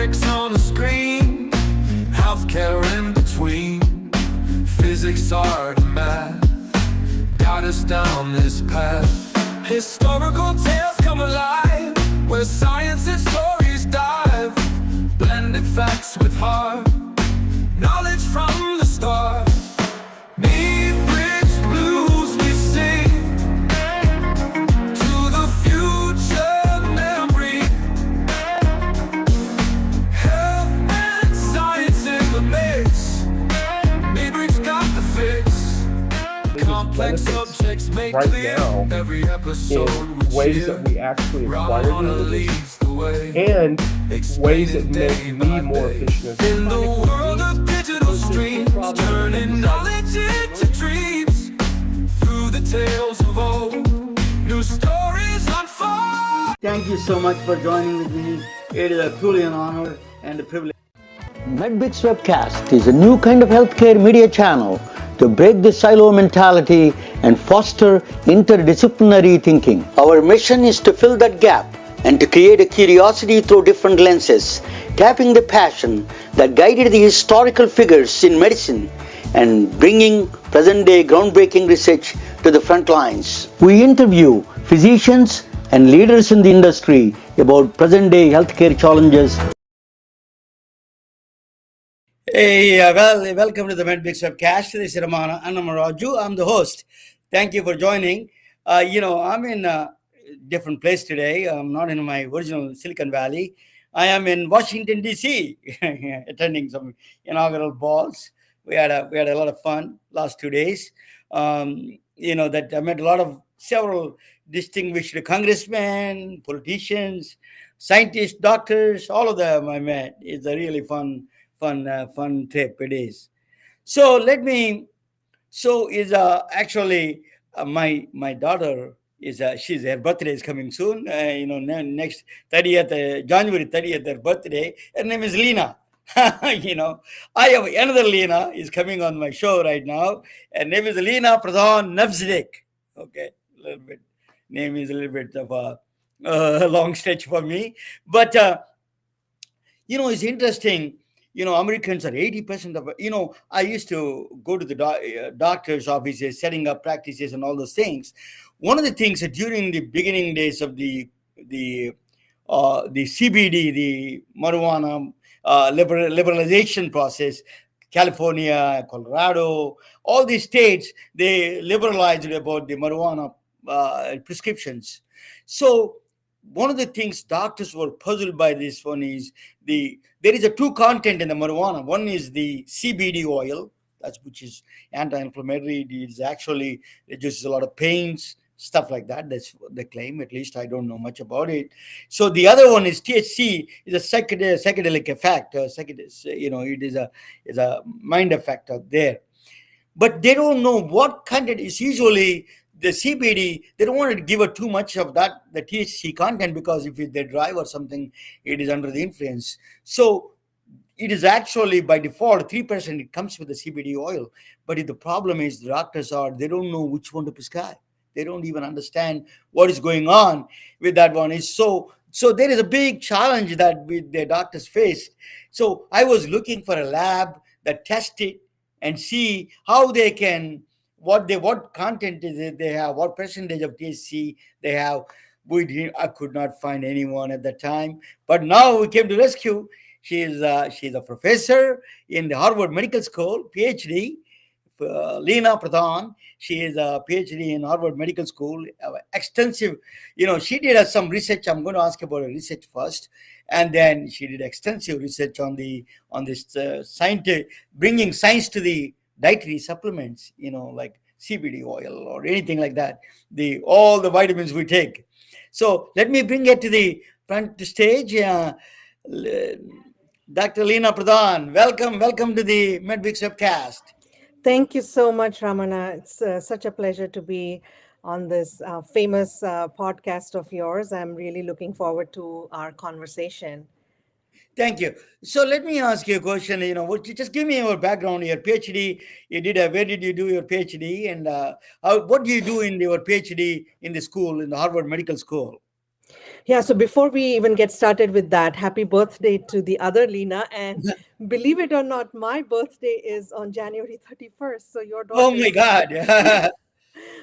Matrix on the screen, healthcare in between. Physics, art, and math got us down this path. Historical tales come alive, where science and stories dive. Blended facts with heart, knowledge from the start. Need bridge blues we sing to the future memory. Health and science in the mix. Need got the fix. Complex subjects make right clear now every episode in ways that we actually acquire knowledge leads the way. and ways that make me more efficient. In the world of digital streams, turning knowledge into dreams. Through the tales of old, new stories unfold. Thank you so much for joining with me. It is truly an honor and a privilege. MedBix Webcast is a new kind of healthcare media channel to break the silo mentality and foster interdisciplinary thinking. Our mission is to fill that gap and to create a curiosity through different lenses, tapping the passion that guided the historical figures in medicine and bringing present-day groundbreaking research to the front lines. We interview physicians and leaders in the industry about present-day healthcare challenges. Hey, welcome to the MedBix Webcast. This is Ramana Annamaraju. I'm the host. Thank you for joining. I'm in a different place today. I'm not in my original Silicon Valley. I am in Washington, D.C., attending some inaugural balls. We had a lot of fun last 2 days. That I met several distinguished congressmen, politicians, scientists, doctors, all of them I met. It's a really fun trip it is. So my daughter is her birthday is coming soon. Next 30th January 30th, her birthday. Her name is Leena. I have another Leena is coming on my show right now. Her name is Leena Pradhan-Nabzdyk. Okay, name is a little bit of a long stretch for me, but it's interesting. Americans are 80% of, I used to go to the doctor's offices, setting up practices and all those things. One of the things that during the beginning days of the CBD, the marijuana liberalization process, California, Colorado, all these states, they liberalized about the marijuana prescriptions. So one of the things doctors were puzzled by this one is there is a two content in the marijuana. One is the CBD oil, which is anti-inflammatory. It is actually reduces a lot of pains, stuff like that. That's what they claim. At least I don't know much about it. So the other one is THC, is a psychedelic effect. It is a mind effect out there. But they don't know what content is usually. The CBD, they don't want to give it too much of that, the THC content, because if they drive or something, it is under the influence. So it is actually by default 3% it comes with the CBD oil. But if the problem is the doctors they don't know which one to prescribe. They don't even understand what is going on with that one. So there is a big challenge that the doctors faced. So I was looking for a lab that tests it and see how they can, what content is it they have, what percentage of THC they have. I could not find anyone at that time, but now we came to rescue. She's a professor in the Harvard Medical School, Ph.D. Leena Pradhan. She is a Ph.D. in Harvard Medical School. Extensive, she did some research. I'm going to ask about her research first, and then she did extensive research on this scientific, bringing science to the dietary supplements, like CBD oil or anything like that, all the vitamins we take. So let me bring it to the front stage. Dr. Leena Pradhan, welcome to the MedBix Webcast. Thank you so much, Ramana. It's such a pleasure to be on this famous podcast of yours. I'm really looking forward to our conversation. Thank you. So let me ask you a question. Just give me your background. Your PhD, where did you do your PhD, and what do you do in your PhD in the school, in the Harvard Medical School? Yeah, so before we even get started with that, happy birthday to the other Leena. And believe it or not, my birthday is on January 31st. So your Oh my daughter's. God.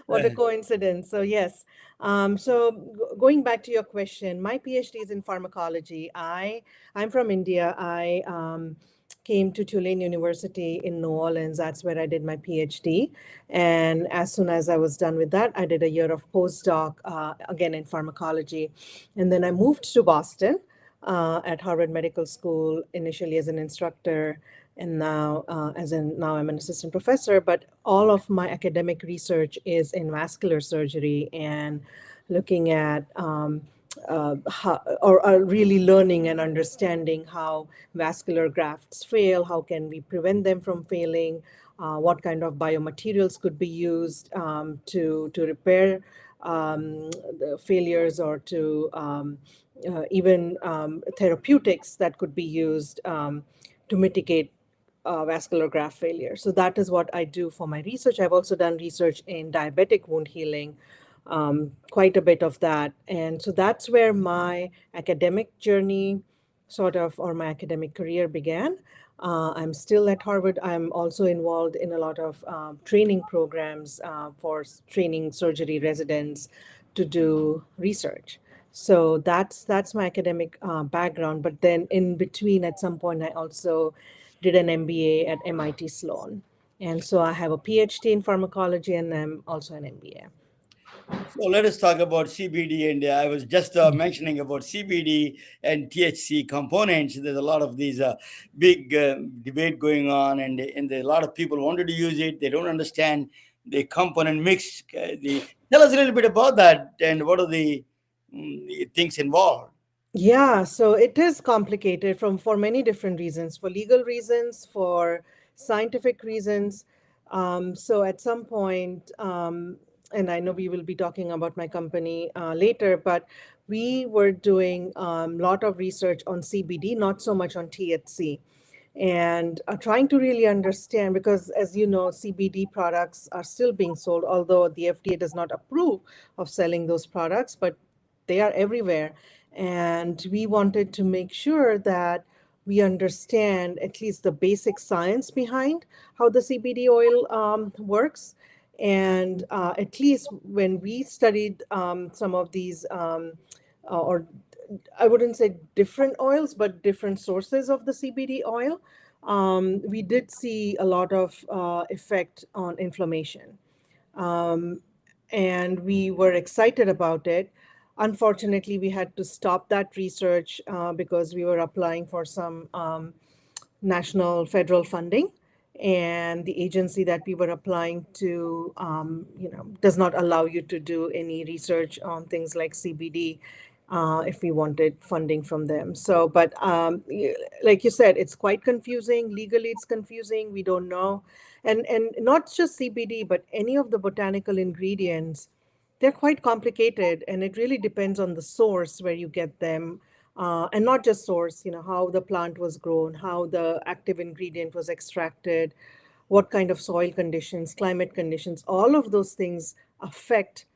What a coincidence. So, yes. Going back to your question, my PhD is in pharmacology. I'm from India. I came to Tulane University in New Orleans. That's where I did my PhD. And as soon as I was done with that, I did a year of postdoc, again in pharmacology. And then I moved to Boston at Harvard Medical School, initially as an instructor, and now I'm an assistant professor. But all of my academic research is in vascular surgery and looking at or really learning and understanding how vascular grafts fail, how can we prevent them from failing, what kind of biomaterials could be used to repair the failures, or to even therapeutics that could be used to mitigate vascular graft failure. So that is what I do for my research. I've also done research in diabetic wound healing, quite a bit of that. And so that's where my academic journey sort of, or my academic career began. I'm still at Harvard. I'm also involved in a lot of training programs for training surgery residents to do research. So that's my academic background. But then in between, at some point, I also did an MBA at MIT Sloan. And so I have a PhD in pharmacology, and I'm also an MBA. So let us talk about CBD. And I was just mentioning about CBD and THC components. There's a lot of these big debate going on, and a lot of people wanted to use it. They don't understand the component mix. Tell us a little bit about that and what are the things involved. Yeah, so it is complicated from for many different reasons, for legal reasons, for scientific reasons. So at some point, and I know we will be talking about my company later, but we were doing a lot of research on CBD, not so much on THC, and trying to really understand, because as you know, CBD products are still being sold, although the FDA does not approve of selling those products, but they are everywhere. And we wanted to make sure that we understand at least the basic science behind how the CBD oil works. And at least when we studied some of these, or I wouldn't say different oils, but different sources of the CBD oil, we did see a lot of effect on inflammation. Um, and we were excited about it. Unfortunately, we had to stop that research because we were applying for some national federal funding, and the agency that we were applying to, does not allow you to do any research on things like CBD if we wanted funding from them. So, but like you said, it's quite confusing. Legally, it's confusing. We don't know, and not just CBD, but any of the botanical ingredients, they're quite complicated, and it really depends on the source where you get them, and not just source, how the plant was grown, how the active ingredient was extracted, what kind of soil conditions, climate conditions, all of those things affect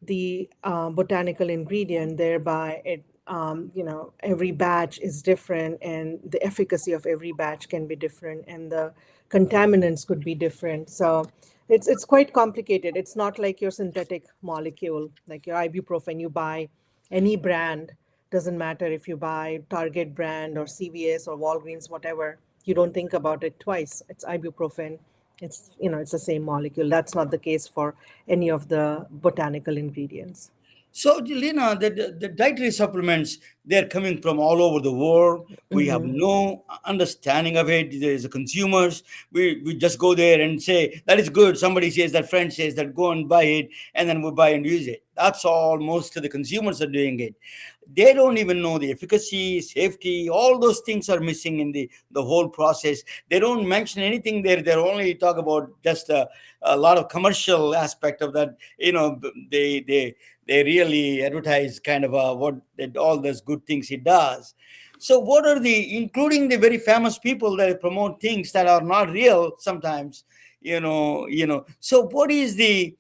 the botanical ingredient. Thereby, every batch is different, and the efficacy of every batch can be different, and the contaminants could be different. So it's quite complicated. It's not like your synthetic molecule, like your ibuprofen. You buy any brand, doesn't matter if you buy Target brand or CVS or Walgreens, whatever. You don't think about it twice. It's ibuprofen. It's the same molecule. That's not the case for any of the botanical ingredients. So, Lena, the dietary supplements, they're coming from all over the world. We have no understanding of it. As a consumers, we just go there and say, that is good. Somebody says that, friend says that, go and buy it, and then we buy and use it. That's all most of the consumers are doing it. They don't even know the efficacy, safety, all those things are missing in the whole process. They don't mention anything there. They only talk about just a lot of commercial aspect of that. They really advertise kind of all those good things it does. So what are including the very famous people that promote things that are not real sometimes, so what is the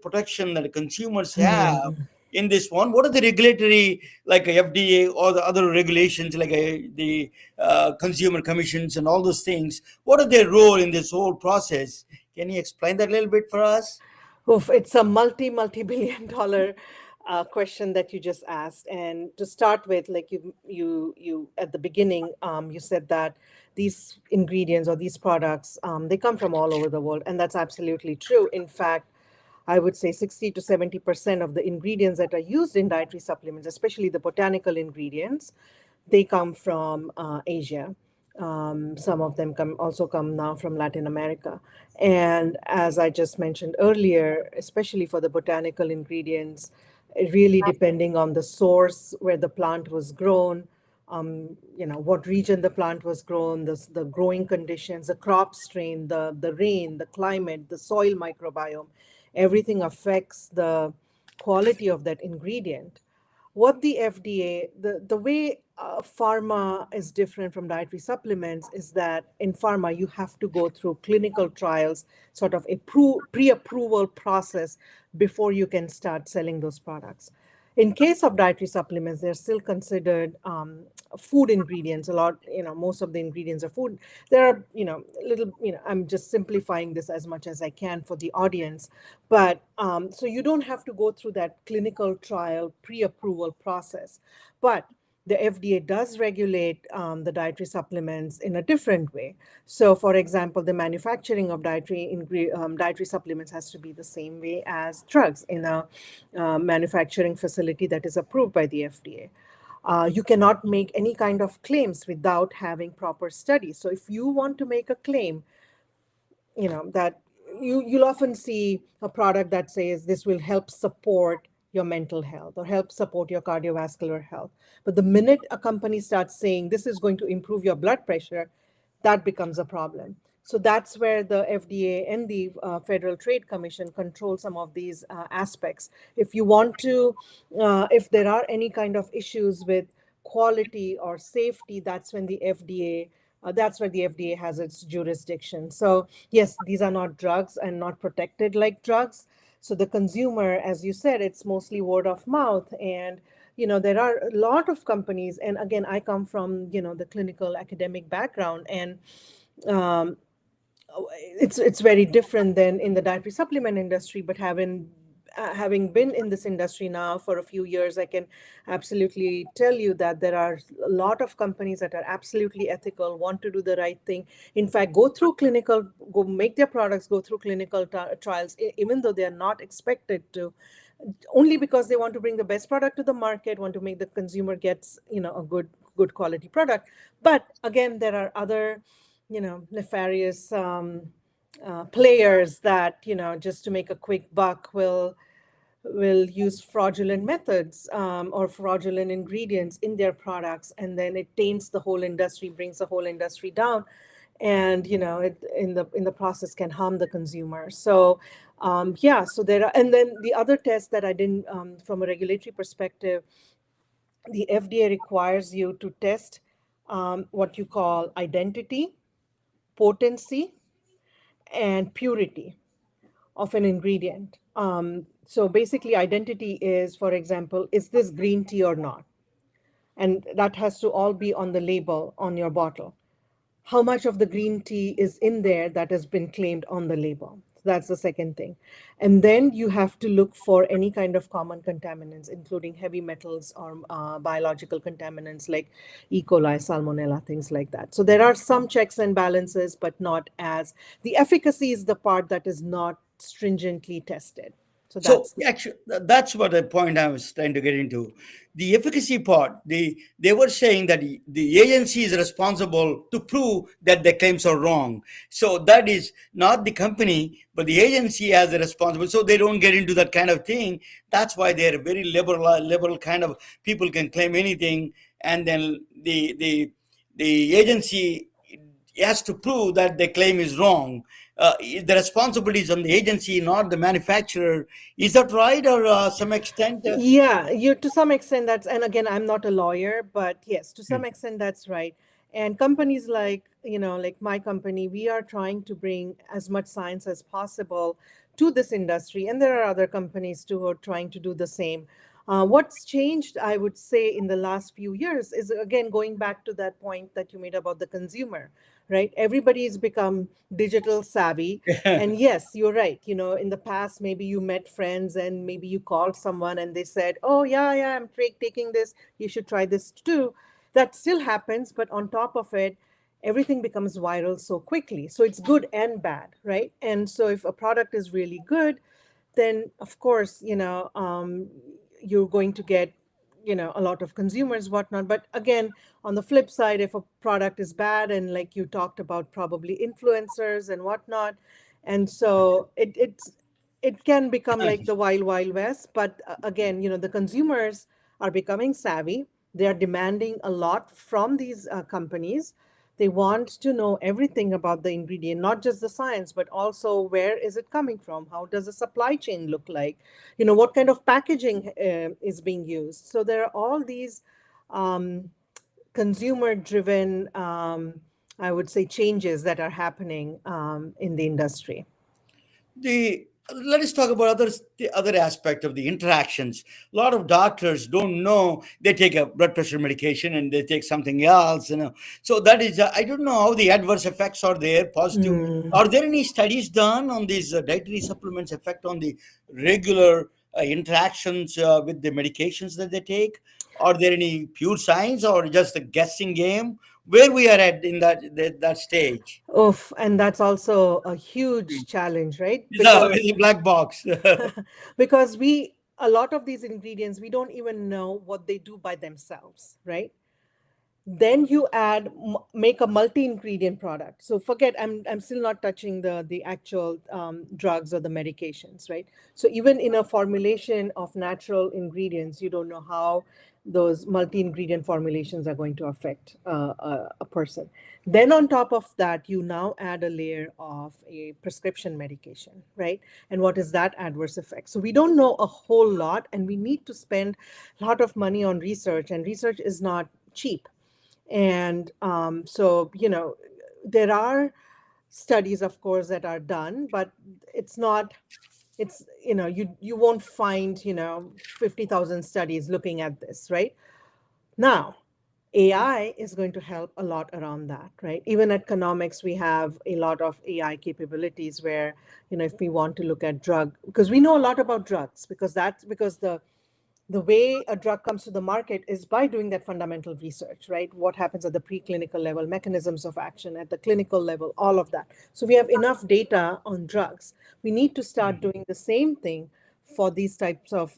protection that consumers have in this one? What are the regulatory, like FDA or the other regulations, like the consumer commissions and all those things? What are their role in this whole process? Can you explain that a little bit for us? Oof, it's a multi-billion dollar question that you just asked. And to start with, like you at the beginning, you said that these ingredients or these products, they come from all over the world, and that's absolutely true. In fact, I would say 60 to 70% of the ingredients that are used in dietary supplements, especially the botanical ingredients, they come from Asia. Some of them come now from Latin America. And as I just mentioned earlier, especially for the botanical ingredients, really depending on the source where the plant was grown, what region the plant was grown, the growing conditions, the crop strain, the rain, the climate, the soil microbiome, everything affects the quality of that ingredient. What the FDA, the way pharma is different from dietary supplements is that in pharma, you have to go through clinical trials, sort of a pre-approval process before you can start selling those products. In case of dietary supplements, they're still considered food ingredients. A lot, most of the ingredients are food. There are, little, I'm just simplifying this as much as I can for the audience. But so you don't have to go through that clinical trial pre-approval process. But the FDA does regulate the dietary supplements in a different way. So, for example, the manufacturing of dietary supplements has to be the same way as drugs in a manufacturing facility that is approved by the FDA. You cannot make any kind of claims without having proper studies. So, if you want to make a claim, that you'll often see a product that says this will help support your mental health or help support your cardiovascular health. But the minute a company starts saying this is going to improve your blood pressure, that becomes a problem. So that's where the FDA and the Federal Trade Commission control some of these aspects. If you want to, if there are any kind of issues with quality or safety, that's when the FDA that's where the FDA has its jurisdiction. So yes, these are not drugs and not protected like drugs. So the consumer, as you said, it's mostly word of mouth. And, there are a lot of companies. And again, I come from, the clinical academic background. And um, it's very different than in the dietary supplement industry, but having been in this industry now for a few years, I can absolutely tell you that there are a lot of companies that are absolutely ethical, want to do the right thing. In fact, go make their products go through clinical trials, even though they are not expected to, only because they want to bring the best product to the market, want to make the consumer gets, a good quality product. But again, there are other, nefarious players that, just to make a quick buck will use fraudulent methods or fraudulent ingredients in their products, and then it taints the whole industry, brings the whole industry down, and it in the process can harm the consumer. So so there are, and then the other test that I didn't from a regulatory perspective, the FDA requires you to test what you call identity, potency, and purity of an ingredient. So basically, identity is, for example, is this green tea or not? And that has to all be on the label on your bottle. How much of the green tea is in there that has been claimed on the label? That's the second thing. And then you have to look for any kind of common contaminants, including heavy metals or biological contaminants like E. coli, salmonella, things like that. So there are some checks and balances, but not as the efficacy is the part that is not stringently tested. So So that's actually, that's what the point I was trying to get into. The efficacy part, they were saying that the agency is responsible to prove that the claims are wrong. So that is not the company, but the agency as the responsible. So they don't get into that kind of thing. That's why they're very liberal kind of people can claim anything, and then the agency has to prove that the claim is wrong. The responsibility is on the agency, not the manufacturer. Is that right, or some extent? Yeah, you to some extent that's, and again, I'm not a lawyer, but yes, to some extent that's right. And companies like, like my company, we are trying to bring as much science as possible to this industry. And there are other companies too who are trying to do the same. What's changed, I would say, in the last few years is again going back to that point that you made about the consumer, right? Everybody's become digital savvy. And yes, you're right. In the past, maybe you met friends and maybe you called someone and they said, oh, yeah, yeah, I'm taking this. You should try this too. That still happens. But on top of it, everything becomes viral so quickly. So it's good and bad, right? And so if a product is really good, then of course, you're going to get, a lot of consumers, whatnot. But again, on the flip side, if a product is bad, and like you talked about, probably influencers and whatnot, and so it can become like the wild, wild west. But again, the consumers are becoming savvy. They are demanding a lot from these companies. They want to know everything about the ingredient, not just the science, but also where is it coming from? How does the supply chain look like? What kind of packaging is being used? So there are all these um, consumer-driven, I would say, changes that are happening in the industry. the Let us talk about the other aspect of the interactions. A lot of doctors don't know, they take a blood pressure medication and they take something else, so that is I don't know how the adverse effects are there, positive. Mm. Are there any studies done on these dietary supplements effect on the regular interactions with the medications that they take? Are there any pure science or just a guessing game? Where we are at in that stage? Oof, and that's also a huge challenge, right? It's a black box. Because a lot of these ingredients, we don't even know what they do by themselves, right? Then you make a multi-ingredient product. So forget, I'm still not touching the actual drugs or the medications, right? So even in a formulation of natural ingredients, you don't know how those multi-ingredient formulations are going to affect a person. Then on top of that, you now add a layer of a prescription medication, right? And what is that adverse effect? So we don't know a whole lot, and we need to spend a lot of money on research, and research is not cheap. And so, there are studies, of course, that are done, but it's not, you won't find, 50,000 studies looking at this, right? Now, AI is going to help a lot around that, right? Even at Canomics, we have a lot of AI capabilities where, if we want to look at drug, because we know a lot about drugs, because the way a drug comes to the market is by doing that fundamental research, right? What happens at the preclinical level, mechanisms of action at the clinical level, all of that. So we have enough data on drugs. We need to start doing the same thing for these types of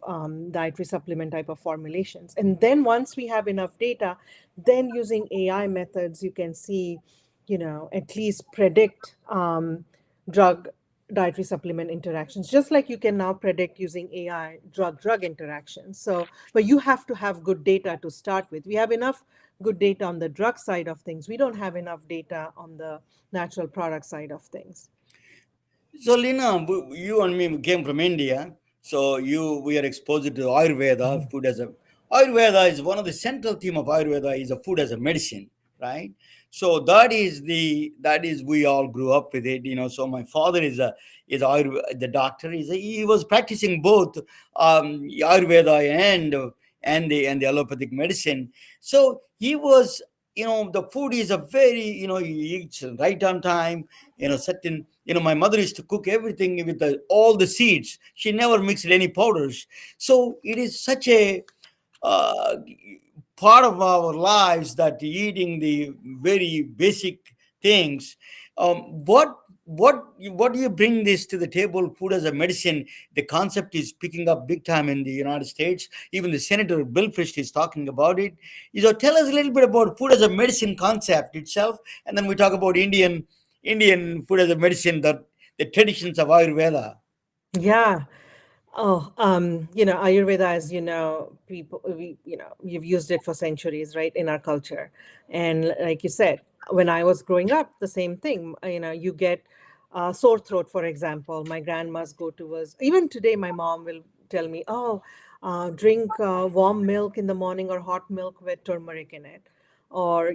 dietary supplement type of formulations. And then once we have enough data, then using AI methods, you can see, at least predict drug dietary supplement interactions, just like you can now predict using AI drug interactions. So, but you have to have good data to start with. We have enough good data on the drug side of things. We don't have enough data on the natural product side of things. So, Lina, you and me came from India. So, we are exposed to Ayurveda, food as a. Ayurveda is one of the central theme of Ayurveda is a food as a medicine, right? So that is we all grew up with it, So my father is the doctor. He was practicing both Ayurveda and the allopathic medicine. So he was, the food is a very, he eats right on time, certain, my mother used to cook everything with all the seeds. She never mixed any powders. So it is such a uh, part of our lives that eating the very basic things. What do you bring this to the table? Food as a medicine. The concept is picking up big time in the United States. Even the Senator Bill Fish is talking about it. Tell us a little bit about food as a medicine concept itself, and then we talk about Indian food as a medicine, the traditions of Ayurveda. Yeah. Oh, Ayurveda, as you've used it for centuries, right, in our culture. And like you said, when I was growing up, the same thing, you get sore throat, for example. My grandma's go-to was, even today, my mom will tell me, oh, drink warm milk in the morning or hot milk with turmeric in it. Or,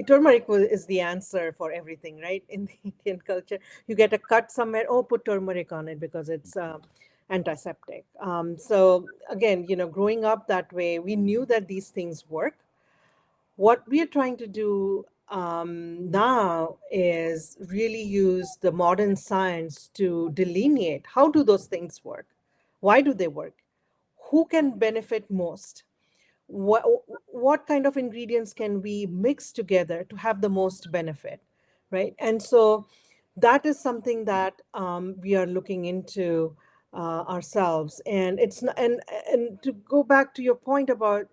turmeric is the answer for everything, right? In the Indian culture, you get a cut somewhere, oh, put turmeric on it because it's antiseptic. So again, growing up that way, we knew that these things work. What we are trying to do now is really use the modern science to delineate how do those things work, why do they work, who can benefit most, what what kind of ingredients can we mix together to have the most benefit, right? And so that is something that we are looking into ourselves. And it's not, and to go back to your point about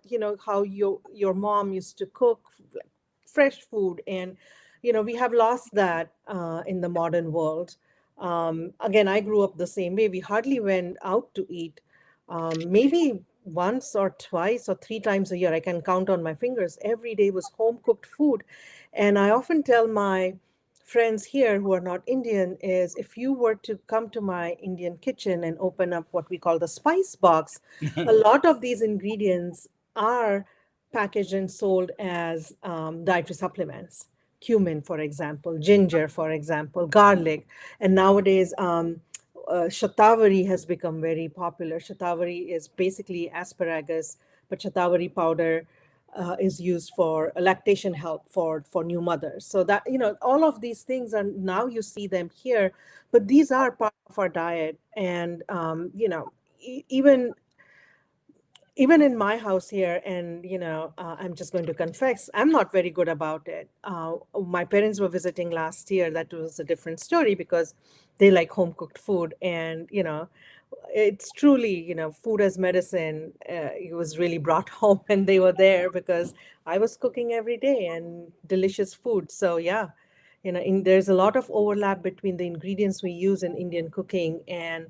how your mom used to cook like fresh food, and we have lost that in the modern world. Again, I grew up the same way. We hardly went out to eat. Maybe once or twice or three times a year, I can count on my fingers. Every day was home cooked food. And I often tell my friends here who are not Indian is, if you were to come to my Indian kitchen and open up what we call the spice box, a lot of these ingredients are packaged and sold as dietary supplements. Cumin, for example, ginger, for example, garlic. And nowadays, shatavari has become very popular. Shatavari is basically asparagus, but shatavari powder is used for lactation help for new mothers. So that all of these things are now you see them here, but these are part of our diet. And even in my house here, and I'm just going to confess, I'm not very good about it. My parents were visiting last year. That was a different story because they like home cooked food. And it's truly, food as medicine. It was really brought home when they were there because I was cooking every day and delicious food. So yeah, there's a lot of overlap between the ingredients we use in Indian cooking and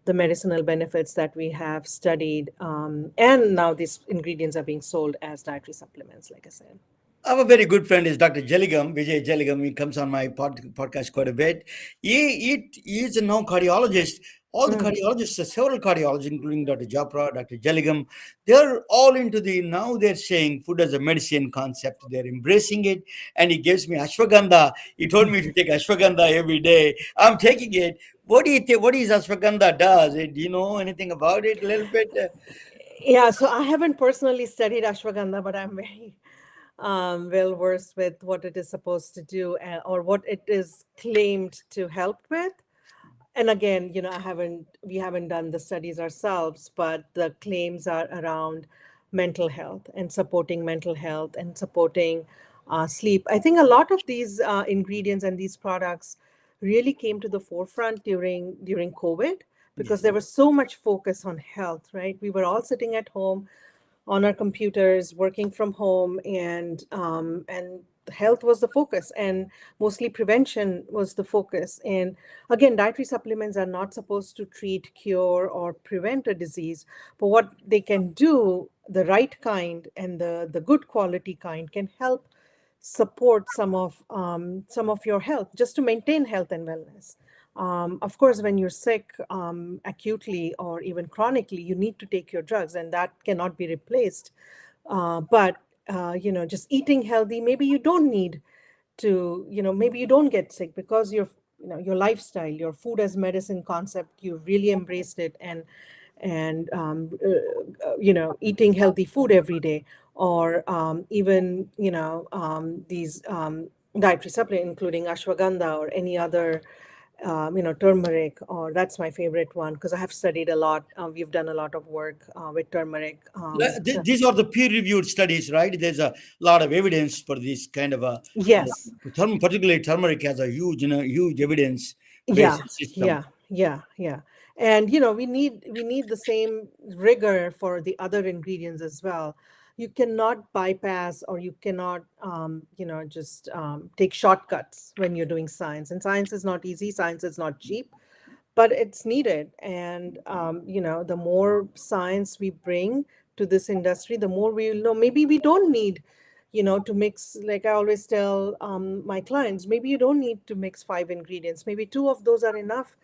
the medicinal benefits that we have studied. And now these ingredients are being sold as dietary supplements, like I said. I have a very good friend is Dr. Jelligam, Vijay Jelligam. He comes on my podcast quite a bit. He is a now cardiologist. All the Mm. cardiologists, several cardiologists, including Dr. Japra, Dr. Jelligam, they're all into now they're saying food as a medicine concept. They're embracing it. And he gives me ashwagandha. He told me to take ashwagandha every day. I'm taking it. What do you think? What is ashwagandha does? Do you know anything about it a little bit? Yeah, so I haven't personally studied ashwagandha, but I'm very well versed with what it is supposed to do, or what it is claimed to help with. And again, we haven't done the studies ourselves, but the claims are around mental health and supporting mental health and supporting sleep. I think a lot of these ingredients and these products really came to the forefront during COVID, because Yes. there was so much focus on health, right? We were all sitting at home on our computers, working from home, and health was the focus, and mostly prevention was the focus. And again, dietary supplements are not supposed to treat, cure, or prevent a disease, but what they can do, the right kind and the good quality kind, can help support some of your health, just to maintain health and wellness. Of course, when you're sick acutely or even chronically, you need to take your drugs, and that cannot be replaced. But just eating healthy, maybe you don't need to, maybe you don't get sick because your lifestyle, your food as medicine concept, you've really embraced it, and eating healthy food every day, or even these dietary supplements, including ashwagandha or any other turmeric, or that's my favorite one because I have studied a lot. We've done a lot of work with turmeric. These are the peer-reviewed studies, right? There's a lot of evidence for this kind of a Yes. particularly turmeric has a huge, huge Yeah, evidence-based system. yeah. And we need the same rigor for the other ingredients as well. You cannot bypass, or you cannot just take shortcuts when you're doing science. And science is not easy, science is not cheap, but it's needed. And the more science we bring to this industry, the more we'll know. Maybe we don't need to mix, like I always tell my clients, maybe you don't need to mix five ingredients, maybe two of those are enough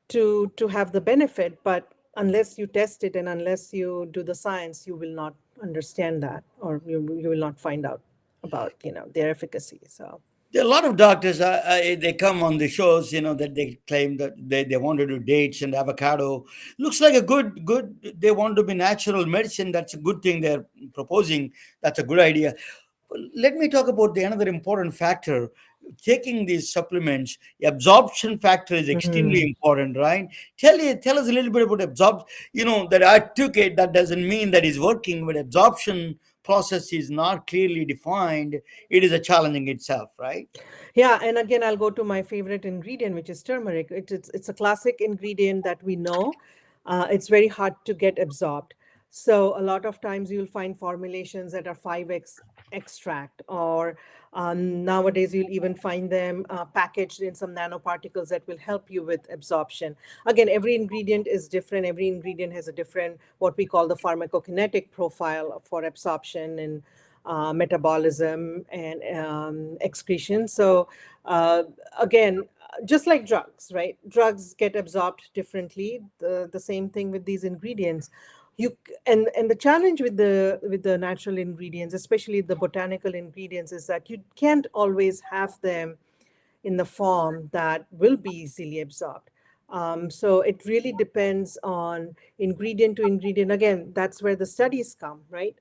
to have the benefit. But unless you test it and unless you do the science, you will not understand that, or you will not find out about their efficacy. So There are a lot of doctors. They come on the shows, that they claim that they want to do dates and avocado. Looks like a good. They want to be natural medicine. That's a good thing they're proposing. That's a good idea. Let me talk about the another important factor. Taking these supplements, absorption factor is extremely Mhm. important, right? Tell us a little bit about absorb. That I took it. That doesn't mean that it's working, but absorption process is not clearly defined. It is a challenging itself, right? Yeah, and again, I'll go to my favorite ingredient, which is turmeric. It's a classic ingredient that we know. It's very hard to get absorbed. So a lot of times you'll find formulations that are 5x extract, or nowadays you'll even find them packaged in some nanoparticles that will help you with absorption. Again, every ingredient is different. Every ingredient has a different, what we call the pharmacokinetic profile for absorption and metabolism and excretion. So uh, again, just like drugs, right? Drugs get absorbed differently. The same thing with these ingredients. And the challenge with the natural ingredients, especially the botanical ingredients, is that you can't always have them in the form that will be easily absorbed. So it really depends on ingredient to ingredient. Again, that's where the studies come, right?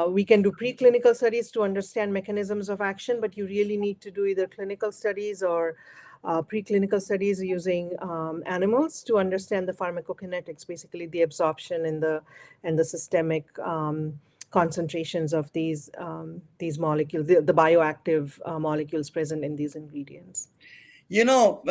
We can do preclinical studies to understand mechanisms of action, but you really need to do either clinical studies or preclinical studies using animals to understand the pharmacokinetics, basically the absorption and the systemic concentrations of these molecules, the bioactive molecules present in these ingredients. When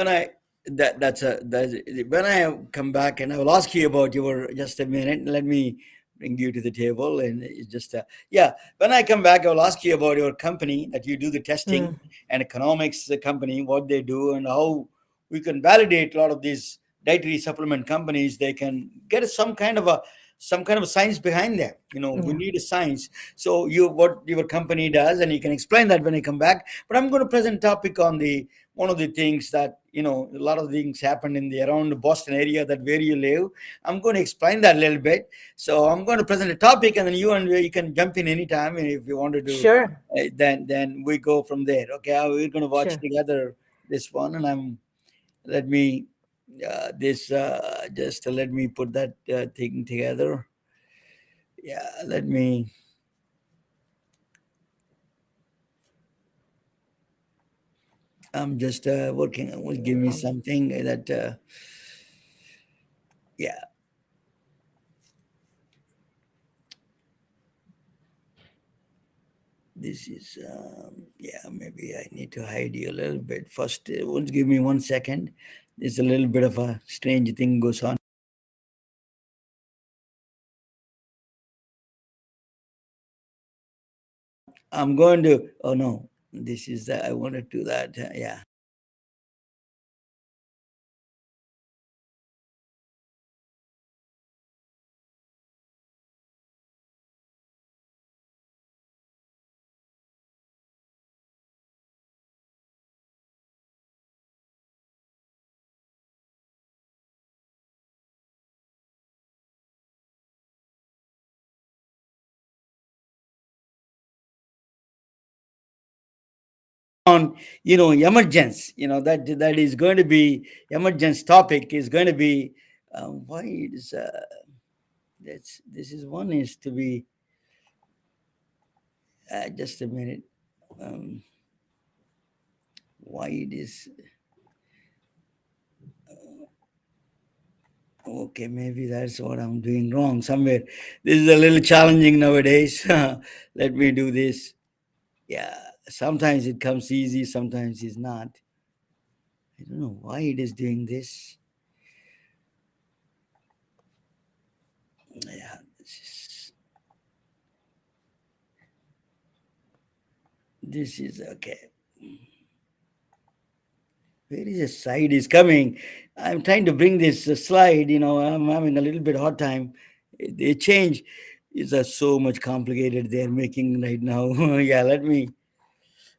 I that's when I come back, and I will ask you about your, just a minute. Let me bring you to the table, and it's just yeah. When I come back, I will ask you about your company that you do the testing, Mm, and economics, the company, what they do, and how we can validate a lot of these dietary supplement companies. They can get some kind of a science behind them. We yeah, need a science. So what your company does, and you can explain that when I come back. But I'm going to present topic on the one of the things that, a lot of things happen in the around the Boston area, that where you live. I'm going to explain that a little bit. So I'm going to present a topic, and then you can jump in anytime if you want to do. sure, Then we go from there. Okay, we're going to watch sure. together this one, and let me this just let me put that thing together. Yeah, let me. I'm just working. Will No give me problem. something that. Yeah, this is. Yeah, maybe I need to hide you a little bit first. Once, give me 1 second. There's a little bit of a strange thing goes on. I'm going to. Oh no, this is. I want to do that. Yeah. On emergence, that is going to be emergence topic is going to be why it is this is one is to be just a minute. um, why it is okay, maybe that's what I'm doing wrong somewhere. This is a little challenging nowadays. Let me do this. Yeah, sometimes it comes easy, sometimes it's not. I don't know why it is doing this. Yeah, this is okay. Where is the slide is coming? I'm trying to bring this slide. I'm having a little bit hard time. The change is so much complicated. They're making right now. Yeah, let me.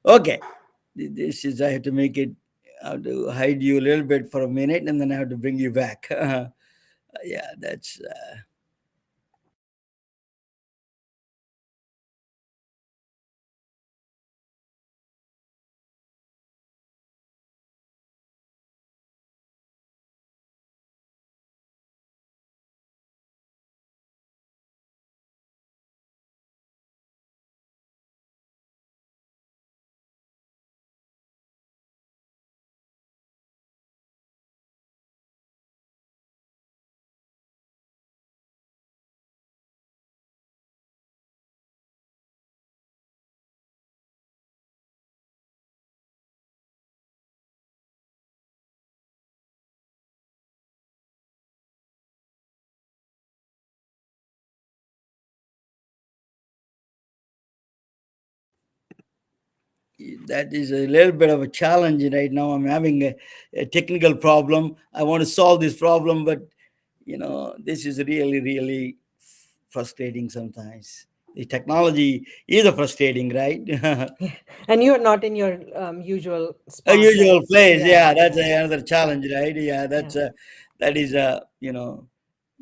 Okay, this is. I have to make it. I have to hide you a little bit for a minute, and then I have to bring you back. Yeah, that's. That is a little bit of a challenge right now. I'm having a technical problem. I want to solve this problem, but this is really, really frustrating sometimes. The technology is a frustrating, right? And you are not in your usual A spot. usual That's, place, yeah, yeah. That's yeah, another challenge, right? Yeah, yeah. that is a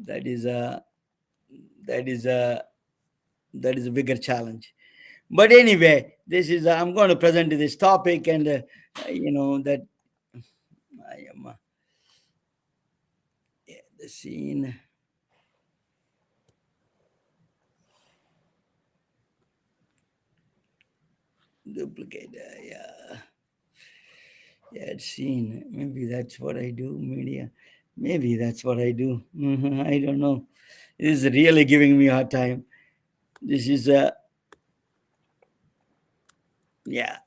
that is a that is a that is a bigger challenge. But anyway, this is I'm going to present this topic, and that I am the scene. Duplicate, yeah, scene. Maybe that's what I do. Media, maybe that's what I do. I don't know. This is really giving me a hard time. This is yeah.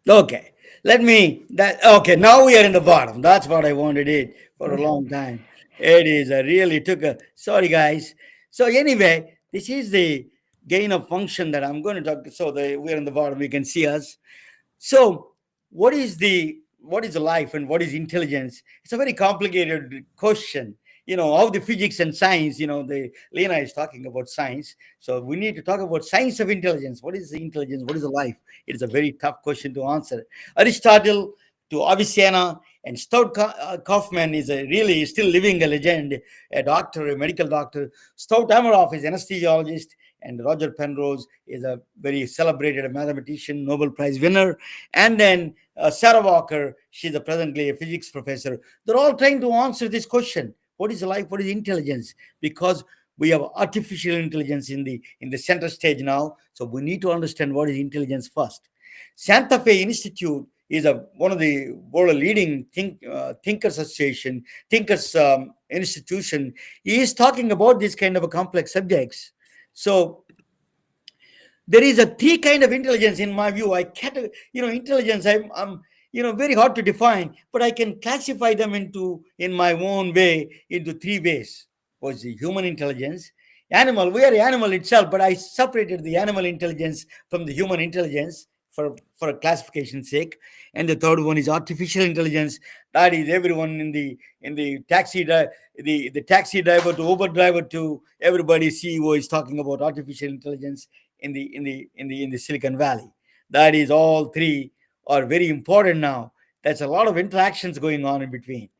Okay, let me that. Okay, now we are in the bottom. That's what I wanted it for a long time. It is a really took a sorry guys. So anyway, this is the gain of function that I'm going to talk. So we're in the bottom. You can see us. So, what is life and what is intelligence? It's a very complicated question. How the physics and science. The Lena is talking about science, so we need to talk about science of intelligence. What is the intelligence? What is the life? It is a very tough question to answer. Aristotle to Avicenna and Stout Kaufman is a really still living a legend, a doctor, a medical doctor. Stout Ameroff is anesthesiologist, and Roger Penrose is a very celebrated mathematician, Nobel Prize winner. And then Sarah Walker, she's presently a physics professor. They're all trying to answer this question: what is life? What is intelligence? Because we have artificial intelligence in the center stage now, so we need to understand what is intelligence first. Santa Fe Institute is one of the world leading thinkers association, thinkers institution. He is talking about these kind of a complex subjects. So there is a three kind of intelligence in my view. I can't, intelligence. I'm very hard to define, but I can classify them into in my own way into three ways. Was the human intelligence, animal. We are animal itself, but I separated the animal intelligence from the human intelligence for a classification sake. And the third one is artificial intelligence. That is everyone in the the taxi driver to Uber driver to everybody CEO is talking about artificial intelligence in the Silicon Valley. That is all three are very important now. There's a lot of interactions going on in between.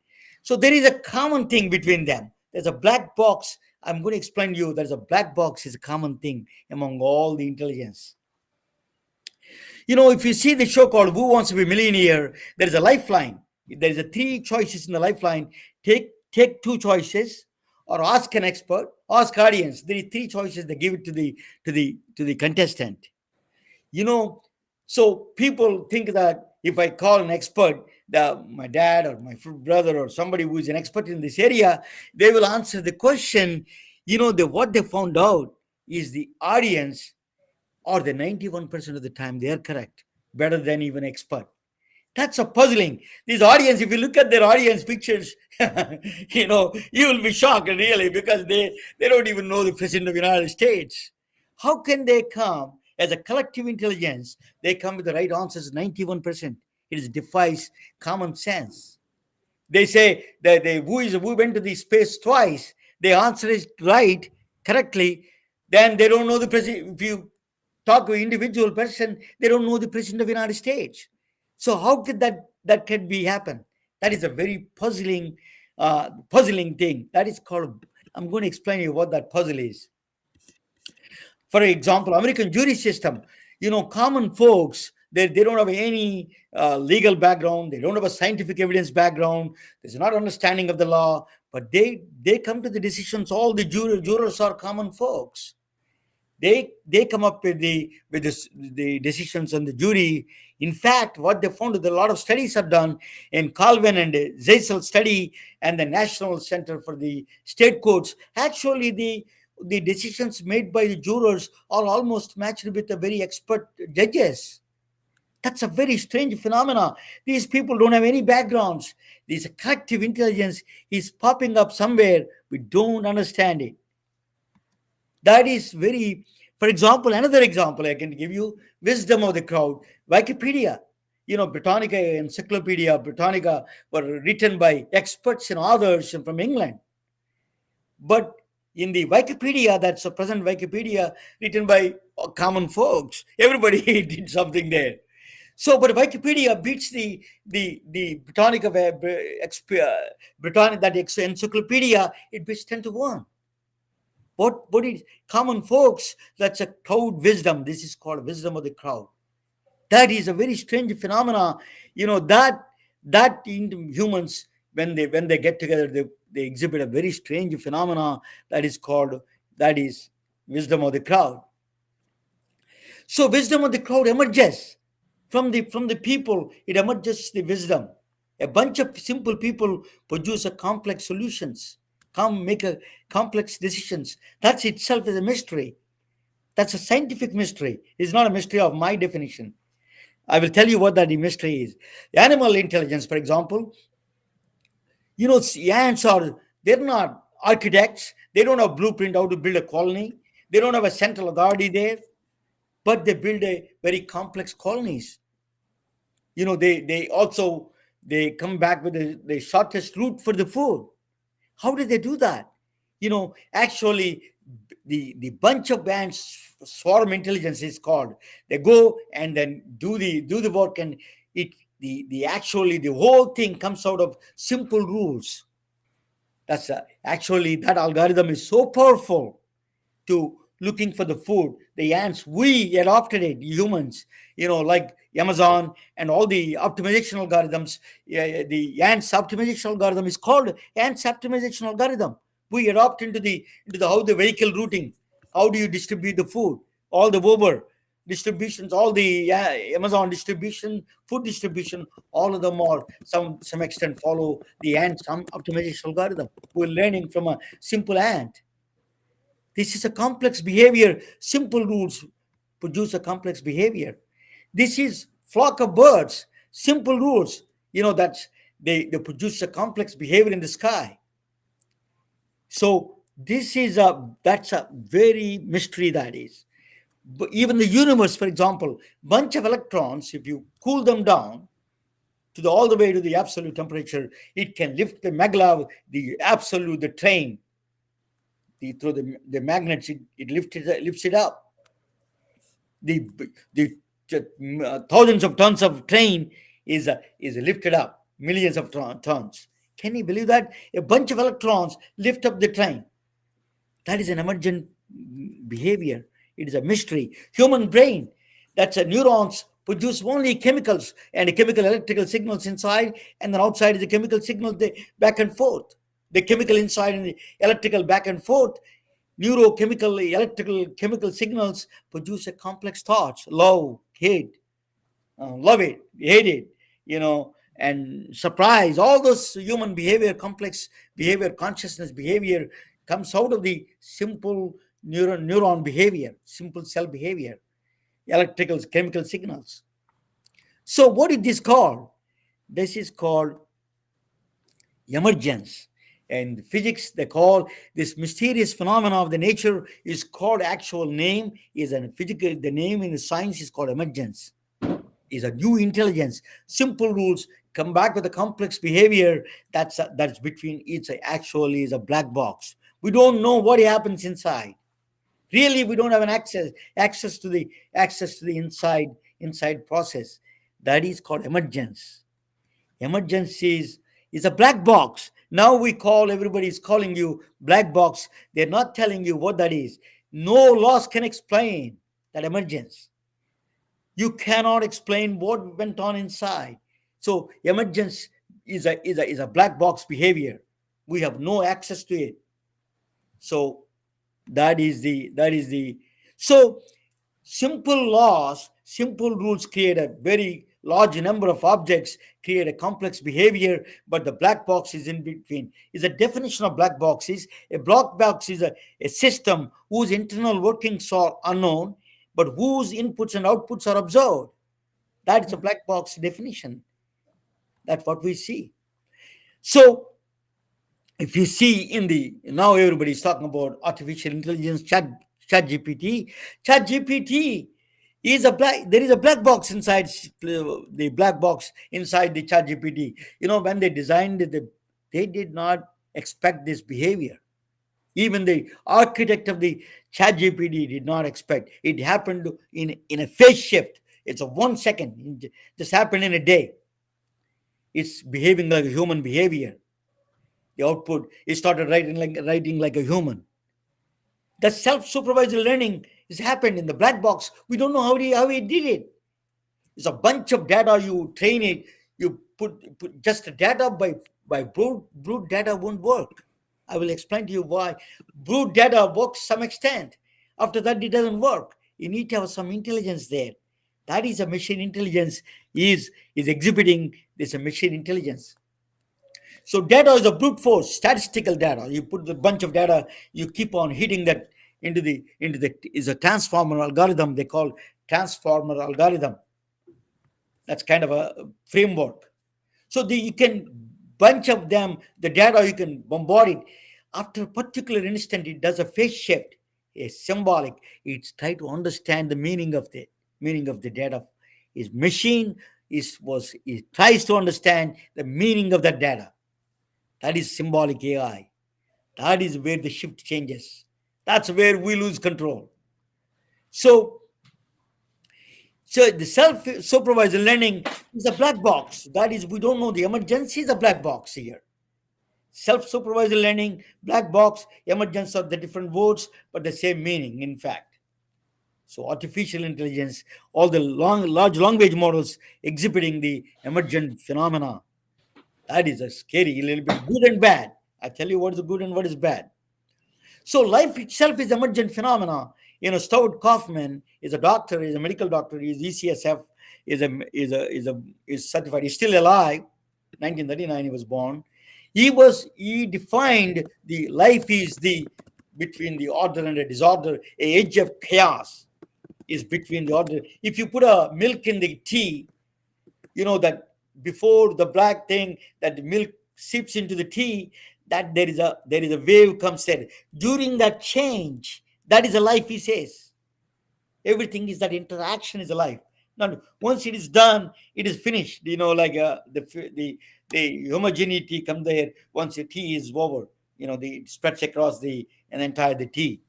So there is a common thing between them. There's a black box. I'm going to explain to you. There's a black box is a common thing among all the intelligence. If you see the show called Who Wants to Be a Millionaire, there is a lifeline. There is a three choices in the lifeline. Take two choices, or ask an expert, ask audience. There is three choices. They give it to the contestant. You know, so people think that if I call an expert, my dad or my brother or somebody who is an expert in this area, they will answer the question. What they found out is the audience, or the 91% of the time, they are correct, better than even expert. That's a puzzling. This audience, if you look at their audience pictures, you will be shocked really, because they don't even know the president of the United States. How can they come as a collective intelligence? They come with the right answers 91%. It defies common sense. They say that who went to the space twice, they answer is right correctly, then they don't know the president. If you talk to an individual person, they don't know the president of the United States. So how could that can be happen? That is a very puzzling thing. That is called. I'm going to explain you what that puzzle is. For example, American jury system. Common folks, they don't have any legal background. They don't have a scientific evidence background. There's not understanding of the law, but they come to the decisions. All the jurors are common folks. They come up with the decisions on the jury. In fact, what they found is that a lot of studies are done in Calvin and Zeisel study and the National Center for the State Courts. Actually, the decisions made by the jurors are almost matched with the very expert judges. That's a very strange phenomena. These people don't have any backgrounds. This collective intelligence is popping up somewhere. We don't understand it. That is very For example, another example I can give you, wisdom of the crowd, Wikipedia. Britannica Encyclopedia Britannica were written by experts and authors from England. But in the Wikipedia, that's the present Wikipedia, written by common folks, everybody did something there. So, but Wikipedia beats the Britannica Britannica, that encyclopedia, it beats 10 to 1. What is common folks? That's a crowd wisdom. This is called wisdom of the crowd. That is a very strange phenomena. That in humans, when they get together, they exhibit a very strange phenomena that is wisdom of the crowd. So wisdom of the crowd emerges from the people. It emerges the wisdom. A bunch of simple people produce a complex solutions, make a complex decisions. That itself is a mystery. That's a scientific mystery. It's not a mystery of my definition. I will tell you what that mystery is. Animal intelligence, for example, ants they're not architects. They don't have blueprint how to build a colony. They don't have a central authority there, but they build a very complex colonies. They come back with the shortest route for the food. How did they do that? Actually, the bunch of ants, swarm intelligence is called. They go and then do the work, and the whole thing comes out of simple rules. Actually, that algorithm is so powerful to looking for the food. The ants, we adopted it, humans, like Amazon and all the optimization algorithms. The ants optimization algorithm is called ants optimization algorithm. We adopt into the how the vehicle routing. How do you distribute the food? All the Uber distributions, all the Amazon distribution, food distribution, all of them are some extent follow the ant optimization algorithm. We're learning from a simple ant. This is a complex behavior. Simple rules produce a complex behavior. This is flock of birds. Simple rules. That's they produce a complex behavior in the sky. So that's a very mystery that is. But even the universe, for example, bunch of electrons, if you cool them down all the way to the absolute temperature, it can lift the maglev, the train. Through the magnets, it lifts it up. The thousands of tons of train is lifted up, millions of tons. Can you believe that? A bunch of electrons lift up the train. That is an emergent behavior. It is a mystery. Human brain, that's a neurons produce only chemicals and chemical electrical signals inside, and then outside is the chemical signals, back and forth. The chemical inside and the electrical back and forth. Neurochemical, electrical, chemical signals produce a complex thoughts: love, hate, love it, hate it, and surprise. All those human behavior, complex behavior, consciousness behavior comes out of the simple neuron behavior, simple cell behavior, electrical, chemical signals. So what is this called? This is called emergence. And physics, they call this mysterious phenomena of the nature is called actual name, is a physical, the name in the science is called emergence. Is a new intelligence. Simple rules come back with a complex behavior that's between it's actually is a black box. We don't know what happens inside. Really, we don't have an access to the inside process. That is called emergence. Emergence is a black box. Now everybody is calling you black box. They're not telling you what that is. No laws can explain that emergence. You cannot explain what went on inside. So emergence is a black box behavior. We have no access to it. So that is the so simple laws, simple rules create a very large number of objects, create a complex behavior, but the black box is in between. Is a definition of black box is a black box is a system whose internal workings are unknown, but whose inputs and outputs are observed. That's a black box definition. That's what we see. So if you see now everybody is talking about artificial intelligence, chat ChatGPT. ChatGPT is a black. There is a black box inside the black box inside the ChatGPT. When they designed it, they did not expect this behavior. Even the architect of the ChatGPT did not expect. It happened in a phase shift. It's a 1 second. It just happened in a day. It's behaving like a human behavior. The output, it started writing like a human. The self-supervised learning has happened in the black box. We don't know how he did it. It's a bunch of data. You train it. You put just the data by brute data won't work. I will explain to you why. Brute data works some extent. After that, it doesn't work. You need to have some intelligence there. That is a machine intelligence is exhibiting this machine intelligence. So data is a brute force, statistical data. You put the bunch of data, you keep on hitting that into the is a transformer algorithm. They call transformer algorithm. That's kind of a framework. So you can bunch of them, the data, you can bombard it. After a particular instant, it does a phase shift, a symbolic. It's try to understand the meaning of the data. His machine it tries to understand the meaning of that data. That is symbolic AI. That is where the shift changes. That's where we lose control. So the self-supervised learning is a black box. That is, we don't know. The emergency is a black box here. Self-supervised learning, black box, emergence are the different words, but the same meaning, in fact. So artificial intelligence, all the large language models exhibiting the emergent phenomena. That is a scary, a little bit good and bad. I tell you what is good and what is bad. So life itself is emergent phenomena. Stuart Kaufman is a doctor, is a medical doctor, is ECSF, is certified. He's still alive. 1939 he was born. He defined the life is the between the order and a disorder, a age of chaos is between the order. If you put a milk in the tea, that before the black thing that the milk seeps into the tea, that there is a wave comes there. During that change, that is a life, he says. Everything is that interaction is a life. Now, once it is done, it is finished. The homogeneity come there once the tea is over. It spreads across the entire the tea.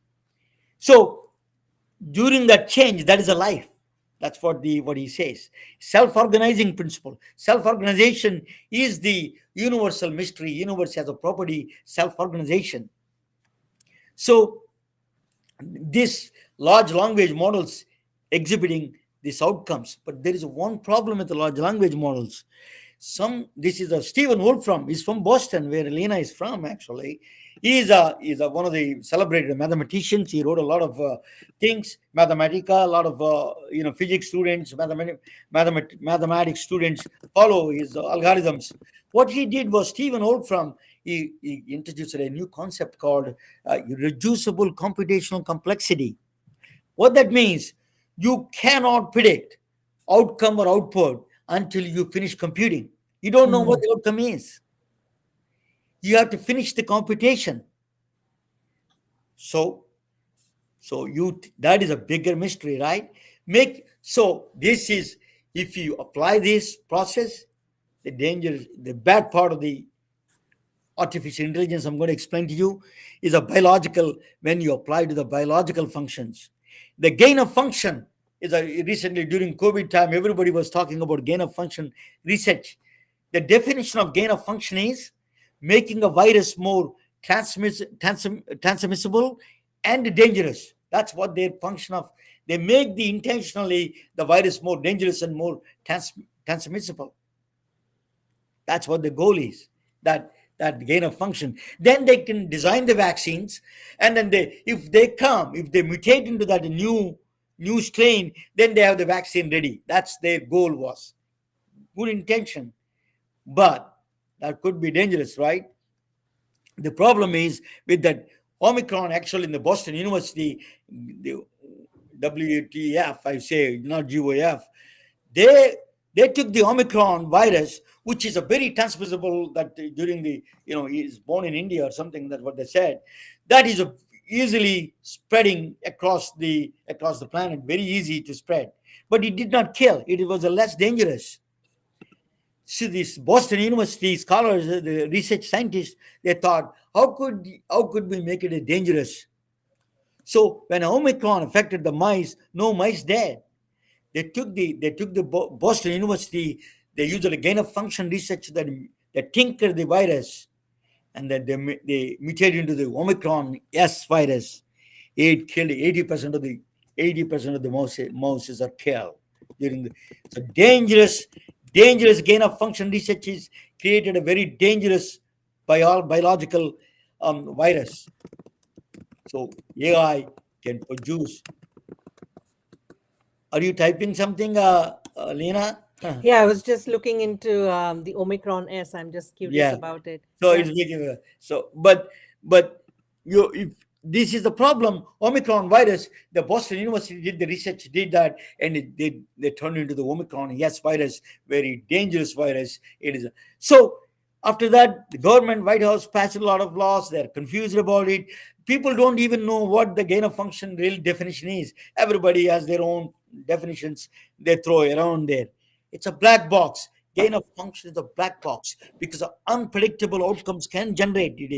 So during that change, that is a life. That's what he says. Self-organizing principle. Self-organization is the universal mystery. Universe has a property, self-organization. So this large language models exhibiting these outcomes, but there is one problem with the large language models. This is a Stephen Wolfram. He's from Boston, where Leena is from. Actually, he's one of the celebrated mathematicians. He wrote a lot of things, Mathematica. A lot of physics students, mathematics students follow his algorithms. What he did was Stephen Wolfram. He introduced a new concept called reducible computational complexity. What that means, you cannot predict outcome or output until you finish computing. You don't know what the outcome is. You have to finish the computation. So that is a bigger mystery, right? This is, if you apply this process, the bad part of the artificial intelligence I'm going to explain to you is a biological, when you apply to the biological functions. The gain of function is recently during COVID time, everybody was talking about gain of function research. The definition of gain of function is making a virus more transmissible and dangerous. That's what their function of. They make intentionally the virus more dangerous and more transmissible. That's what the goal is. That gain of function. Then they can design the vaccines, and then if they mutate into that new strain, then they have the vaccine ready. That's their goal was. Good intention, but that could be dangerous, right? The problem is with that Omicron, actually in the Boston University, the WTF, I say, not GOF, they took the Omicron virus, which is a very transmissible, that during the, he's born in India or something, that's what they said. That is easily spreading across the planet, very easy to spread. But it did not kill. It was a less dangerous. So these Boston University scholars, the research scientists, they thought, how could we make it a dangerous? So when Omicron affected the mice, no mice died. They took the Boston University. They used a gain of function research that tinkered the virus, and then they mutated into the Omicron S virus. It killed 80% of the mouses are killed during the so dangerous gain of function researches created a very dangerous biological virus. So AI can produce. Are you typing something, Leena? Yeah, I was just looking into the Omicron S. I'm just curious Yeah. about it. So Yeah. it's making but if this is the problem, Omicron virus, the Boston University did the research, did that, and they turned into the Omicron yes virus, very dangerous virus. It is so. After that, the government, White House passed a lot of laws. They're confused about it. People don't even know what the gain of function real definition is. Everybody has their own definitions they throw around there. It's a black box. Gain of function is a black box because of unpredictable outcomes can generate. It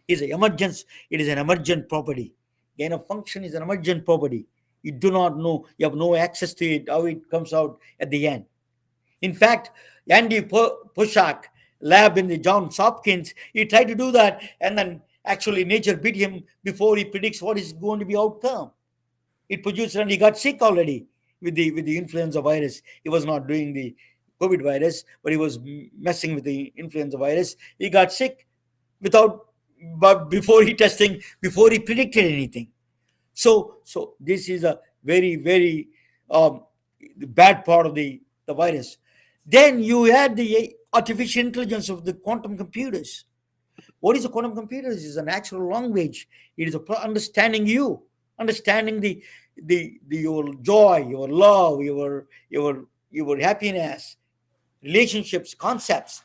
is an emergence. It is an emergent property. Gain of function is an emergent property. You do not know. You have no access to it. How it comes out at the end. In fact, Andy Pushak lab in the Johns Hopkins, he tried to do that, and then actually nature beat him before he predicts what is going to be outcome. It produced, and he got sick already with the influenza virus. He was not doing the COVID virus, but he was messing with the influenza virus. He got sick without, but before he predicted anything. So this is a very, very um, bad part of the virus. Then you add the artificial intelligence of the quantum computers. What is a quantum computer? It is a natural language. It is understanding you, understanding the your joy, your love, your happiness, relationships, concepts.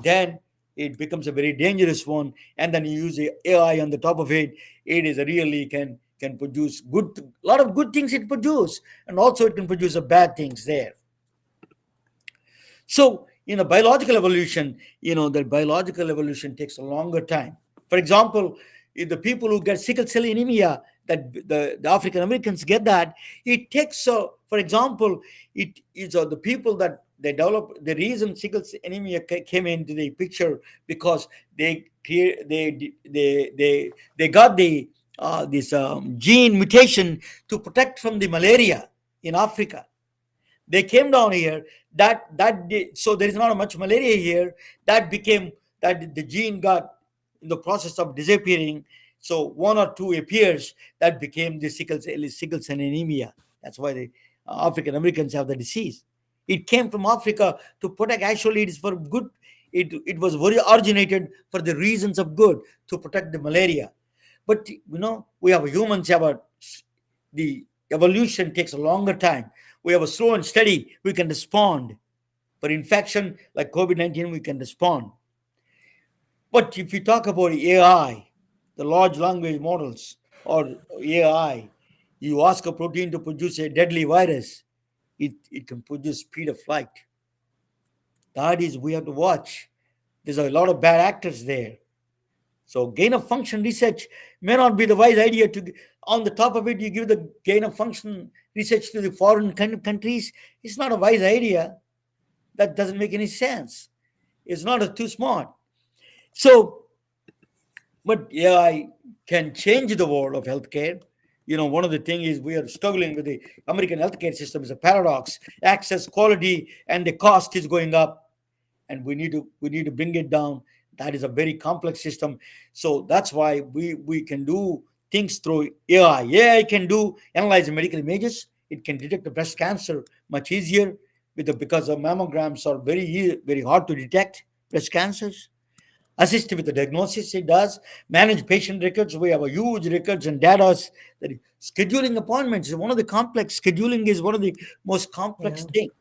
Then it becomes a very dangerous one. And then you use the AI on the top of it. It is a really can produce good a lot of good things it produce, and also it can produce a bad things there. So, biological evolution, the biological evolution takes a longer time. For example, if the people who get sickle cell anemia, that the African Americans get that, it takes, for example, it is the people that they develop, the reason sickle cell anemia came into the picture because they got the this gene mutation to protect from the malaria in Africa. They came down here. So there is not much malaria here. That became that the gene got in the process of disappearing. So one or two appears that became the sickle cell anemia. That's why the African Americans have the disease. It came from Africa to protect. Actually, it is for good. It was very originated for the reasons of good to protect the malaria. But we have humans have the evolution takes a longer time. We have a slow and steady, we can respond. For infection like COVID-19, we can respond. But if you talk about AI, the large language models or AI, you ask a protein to produce a deadly virus, it can produce speed of light. That is, we have to watch. There's a lot of bad actors there. So gain of function research may not be the wise idea to, on the top of it, you give the gain of function research to the foreign countries. It's not a wise idea. That doesn't make any sense. It's not too smart. So, but AI can change the world of healthcare. One of the things is we are struggling with the American healthcare system is a paradox. Access, quality, and the cost is going up, and we need to bring it down. That is a very complex system. So that's why we can do things through AI. AI can analyze medical images. It can detect the breast cancer much easier because the mammograms are very hard to detect breast cancers. Assist with the diagnosis, it does. Manage patient records. We have a huge records and data. Scheduling appointments is one of the complex. Scheduling is one of the most complex Yeah. things.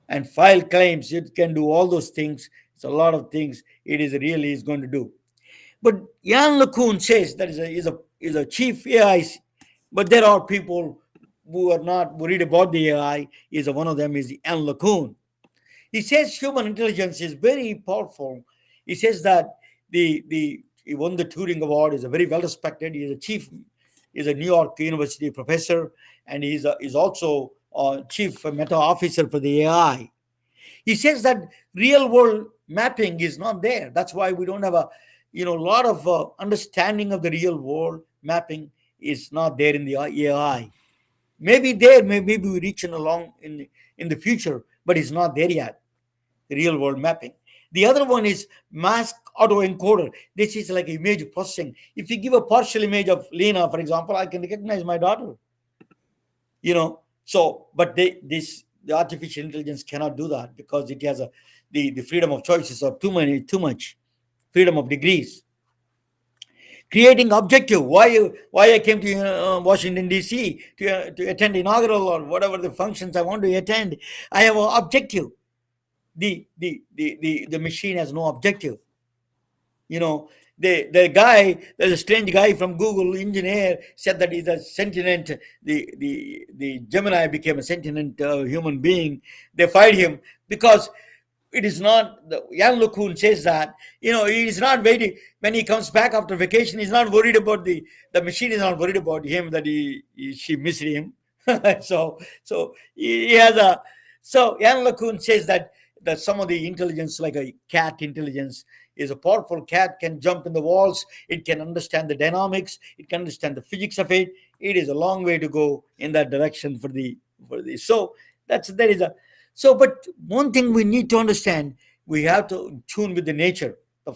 And file claims, it can do all those things. It's a lot of things it is really is going to do. But Jan LeCun says that is a is a chief AI, but there are people who are not worried about the AI. Is one of them is Anne LeCun. He says human intelligence is very powerful. He says that he won the Turing Award. Is a very well respected. He is a chief. Is a New York University professor, and he's also chief meta officer for the AI. He says that real world mapping is not there. That's why we don't have a lot of understanding of the real world mapping is not there in the AI. Maybe there, maybe we reach in along in the future, but it's not there yet. The real world mapping. The other one is mask autoencoder. This is like image processing. If you give a partial image of Leena, for example, I can recognize my daughter. So but the artificial intelligence cannot do that because it has the freedom of choices or too much freedom of degrees. Creating objective. Why I came to Washington D.C. to attend inaugural or whatever the functions I want to attend. I have an objective. The machine has no objective. There's a strange guy from Google engineer said that he's a sentient. The Gemini became a sentient human being. They fired him because it is not. Jan LeCun says that he is not waiting when he comes back after vacation. He's not worried about the machine is not worried about him that she missed him. so he has a. So Jan LeCun says that some of the intelligence, like a cat intelligence, is a powerful cat, can jump in the walls, it can understand the dynamics, it can understand the physics of it. It is a long way to go in that direction for the so that's there is a so but one thing we need to understand, we have to tune with the nature. The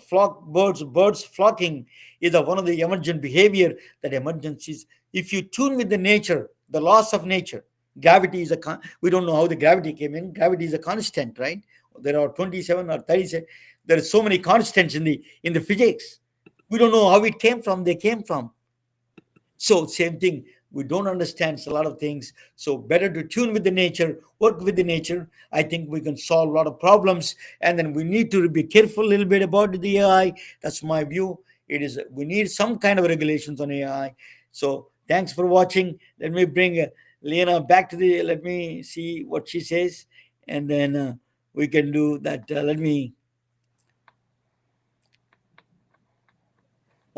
birds flocking is one of the emergent behavior that emergencies. If you tune with the nature, the laws of nature, gravity is we don't know how the gravity came in. Gravity is a constant, right? There are 27 or 37. There are so many constants in the physics. We don't know how it came from. They came from. So same thing. We don't understand a lot of things. So better to tune with the nature, work with the nature. I think we can solve a lot of problems. And then we need to be careful a little bit about the AI. That's my view. It is we need some kind of regulations on AI. So thanks for watching. Let me bring Leena back to the. Let me see what she says, and then we can do that. Let me.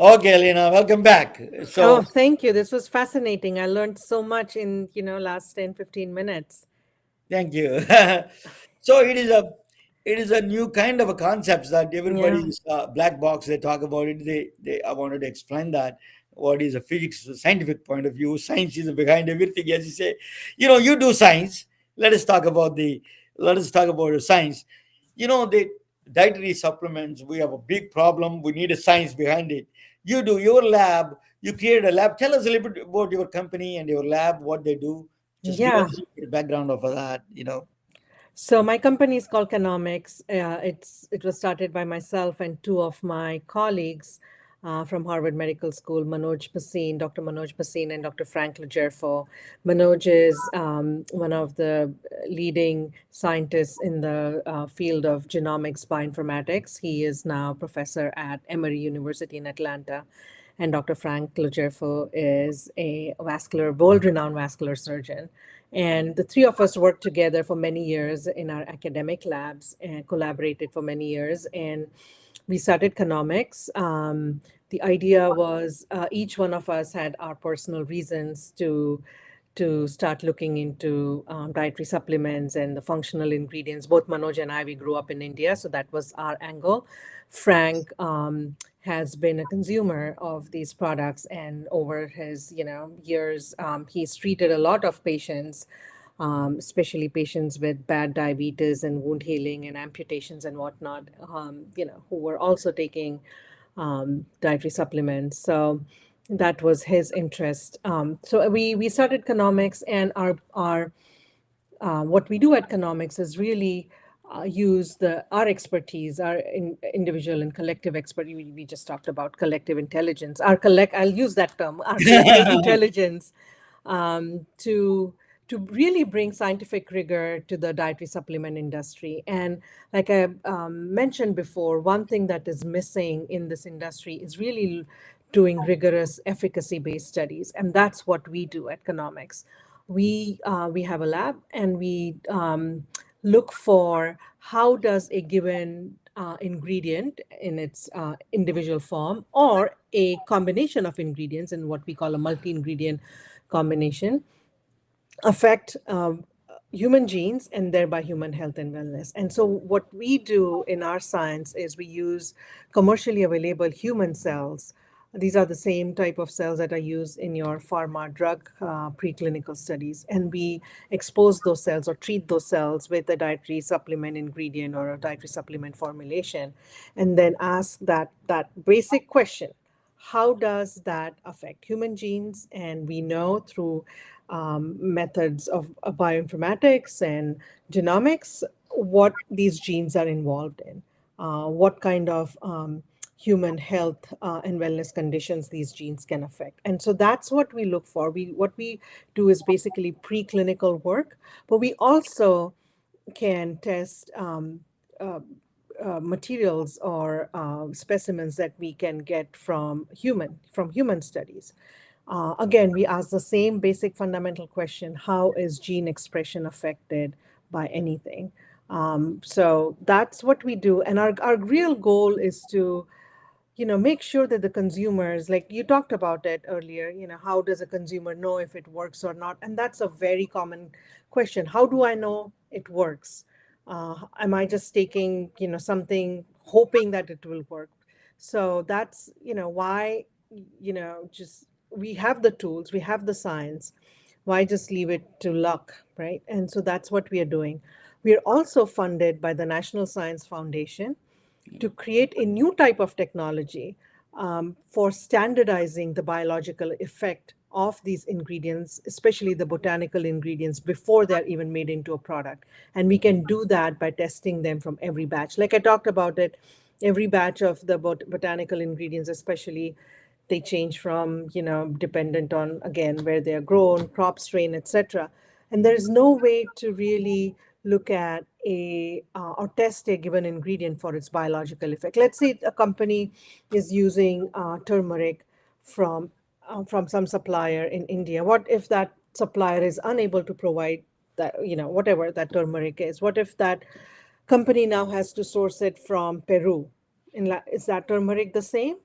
Okay, Leena, welcome back. Oh, So thank you. This was fascinating. I learned so much in, last 10, 15 minutes. thank you. So it is a new kind of a concept that Yeah. everybody's black box. They talk about it. I wanted to explain that what is a physics, a scientific point of view. Science is behind everything, as you say. You do science. Let us talk about the. Let us talk about the science. The dietary supplements. We have a big problem. We need a science behind it. You do your lab. You create a lab. Tell us a little bit about your company and your lab, what they do. Just give us Yeah. a background of that. So my company is called Canomics. It was started by myself and two of my colleagues from Harvard Medical School, Dr. Manoj Bhasin, and Dr. Frank Legerfo. Manoj is one of the leading scientists in the field of genomics bioinformatics. He is now professor at Emory University in Atlanta. And Dr. Frank Legerfo is a world-renowned vascular surgeon. And the three of us worked together for many years in our academic labs and collaborated for many years. And we started Canomics. The idea was each one of us had our personal reasons to start looking into dietary supplements and the functional ingredients. Both Manoj and I, we grew up in India, so that was our angle. Frank has been a consumer of these products, and over his years, he's treated a lot of patients, especially patients with bad diabetes and wound healing and amputations and whatnot, who were also taking dietary supplements. So that was his interest. So we started Canomics, and our what we do at Canomics is really use our expertise, our individual and collective expertise. We just talked about collective intelligence. I'll use that term, our collective intelligence, to really bring scientific rigor to the dietary supplement industry. And like I mentioned before, one thing that is missing in this industry is really doing rigorous efficacy-based studies, and that's what we do at Canomics. We have a lab, and we look for how does a given ingredient in its individual form, or a combination of ingredients in what we call a multi-ingredient combination, affect human genes and thereby human health and wellness. And so, what we do in our science is we use commercially available human cells. These are the same type of cells that are used in your pharma drug preclinical studies. And we expose those cells or treat those cells with a dietary supplement ingredient or a dietary supplement formulation, and then ask that basic question: how does that affect human genes? And we know through methods of bioinformatics and genomics what these genes are involved in, what kind of human health and wellness conditions these genes can affect. And so that's what we look for. What we do is basically preclinical work, but we also can test materials or specimens that we can get from human studies. Again, we ask the same basic fundamental question: how is gene expression affected by anything? So that's what we do, and our real goal is to make sure that the consumers, like you talked about it earlier, how does a consumer know if it works or not? And that's a very common question. How do I know it works? Am I just taking something hoping that it will work? So that's why just we have the tools, we have the science. Why just leave it to luck, right? And so that's what we are doing. We are also funded by the National Science Foundation to create a new type of technology for standardizing the biological effect of these ingredients, especially the botanical ingredients, before they're even made into a product. And we can do that by testing them from every batch. Like I talked about it, every batch of the botanical ingredients, especially, they change from, dependent on, again, where they're grown, crop strain, etc. And there's no way to really look at or test a given ingredient for its biological effect. Let's say a company is using turmeric from some supplier in India. What if that supplier is unable to provide that, whatever that turmeric is? What if that company now has to source it from Peru? Is that turmeric the same?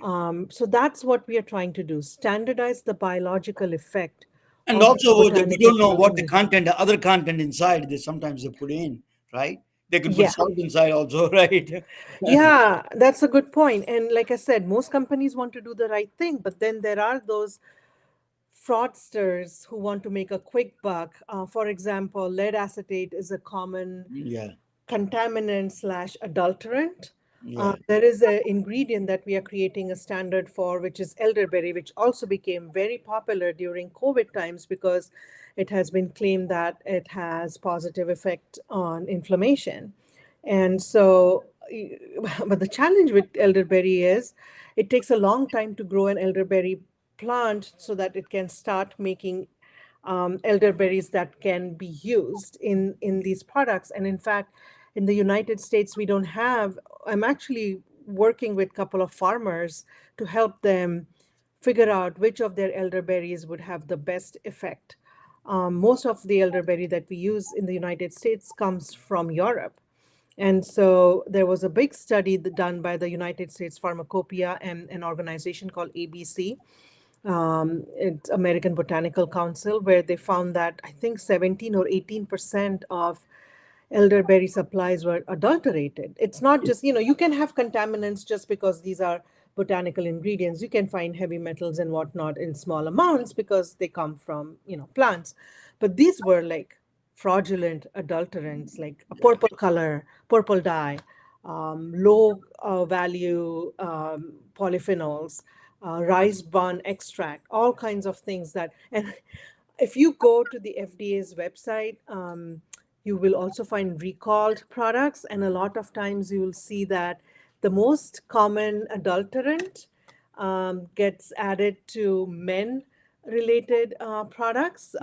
So that's what we are trying to do: standardize the biological effect And of these also, we botanical don't know what the ingredients. content, the other content inside, they sometimes they put in, right? They could put Yeah. salt inside also, right? Yeah, that's a good point. And like I said, most companies want to do the right thing, but then there are those fraudsters who want to make a quick buck. For example, lead acetate is a common Yeah, contaminant slash adulterant. yeah. There is an ingredient that we are creating a standard for, which is elderberry, which also became very popular during COVID times because it has been claimed that it has positive effect on inflammation. And so, but the challenge with elderberry is it takes a long time to grow an elderberry plant so that it can start making elderberries that can be used in these products. And in fact, in the United States, we don't have. I'm actually working with a couple of farmers to help them figure out which of their elderberries would have the best effect. Most of the elderberry that we use in the United States comes from Europe. And so there was a big study done by the United States Pharmacopoeia and an organization called ABC, it's American Botanical Council, where they found that I think 17 or 18% of elderberry supplies were adulterated. It's not just, you can have contaminants just because these are botanical ingredients. You can find heavy metals and whatnot in small amounts because they come from, plants. But these were like fraudulent adulterants, like a purple color, purple dye, low value polyphenols, rice bran extract, all kinds of things and if you go to the FDA's website, you will also find recalled products. And a lot of times you will see that the most common adulterant gets added to men related products.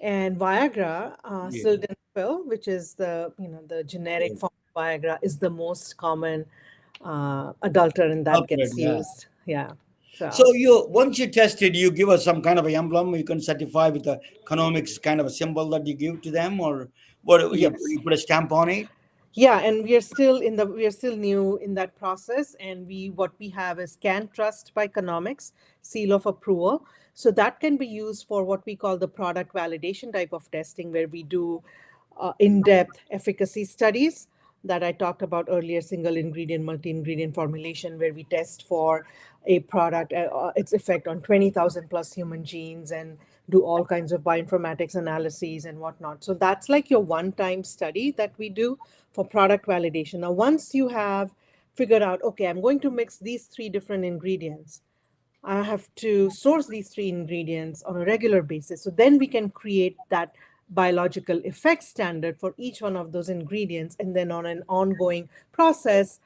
And Viagra, Yeah. sildenafil, which is the generic form of Viagra, is the most common adulterant that Corporate, gets yeah. used. Yeah. So So once you tested, you give us some kind of an emblem you can certify with a Canomics kind of a symbol that you give to them, or what yes. you put a stamp on it. Yeah, and we are still new in that process, and what we have is Can Trust by Economics, seal of approval. So that can be used for what we call the product validation type of testing, where we do in-depth efficacy studies that I talked about earlier, single ingredient, multi-ingredient formulation, where we test for a product, its effect on 20,000 plus human genes, and do all kinds of bioinformatics analyses and whatnot. So that's like your one-time study that we do for product validation. Now, once you have figured out, okay, I'm going to mix these three different ingredients, I have to source these three ingredients on a regular basis. So then we can create that biological effect standard for each one of those ingredients. And then on an ongoing process,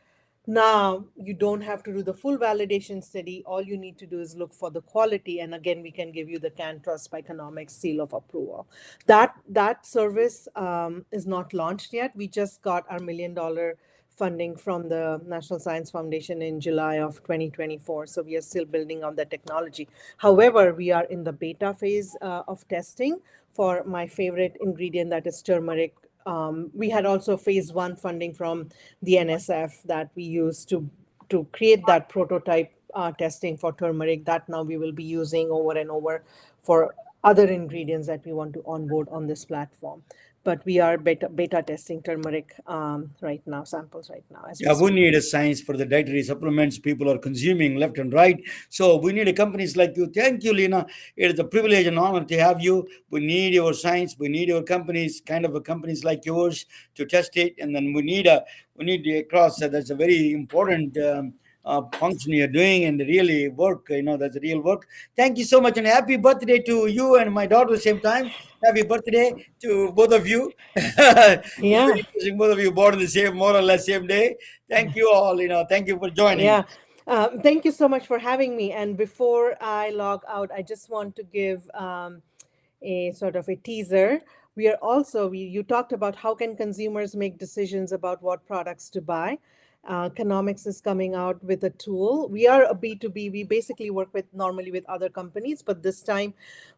now you don't have to do the full validation study. All you need to do is look for the quality. And again, we can give you the Can Trust by Economics seal of approval. That service is not launched yet. We just got our $1 million funding from the National Science Foundation in July of 2024. So we are still building on the technology. However, we are in the beta phase of testing for my favorite ingredient, that is turmeric. We had also phase 1 funding from the NSF that we used to create that prototype testing for turmeric, that now we will be using over and over for other ingredients that we want to onboard on this platform. But we are beta testing turmeric right now, samples right now as we Yeah, we speak. need a science for the dietary supplements people are consuming left and right. So we need a companies like you. Thank you, Leena. It is a privilege and honor to have you. We need your science. We need your companies, kind of a companies like yours, to test it, and then we need the across. That's a very important function you're doing, and really work. That's a real work. Thank you so much, and happy birthday to you and my daughter at the same time. Happy birthday to both of you. It's Yeah. very interesting. Both of you born on the same, more or less, same day. Thank you all. Thank you for joining. Yeah. Thank you so much for having me. And before I log out, I just want to give a sort of a teaser. We are also, you talked about how can consumers make decisions about what products to buy. Economics is coming out with a tool. We are a B2B. We basically work with normally with other companies, but this time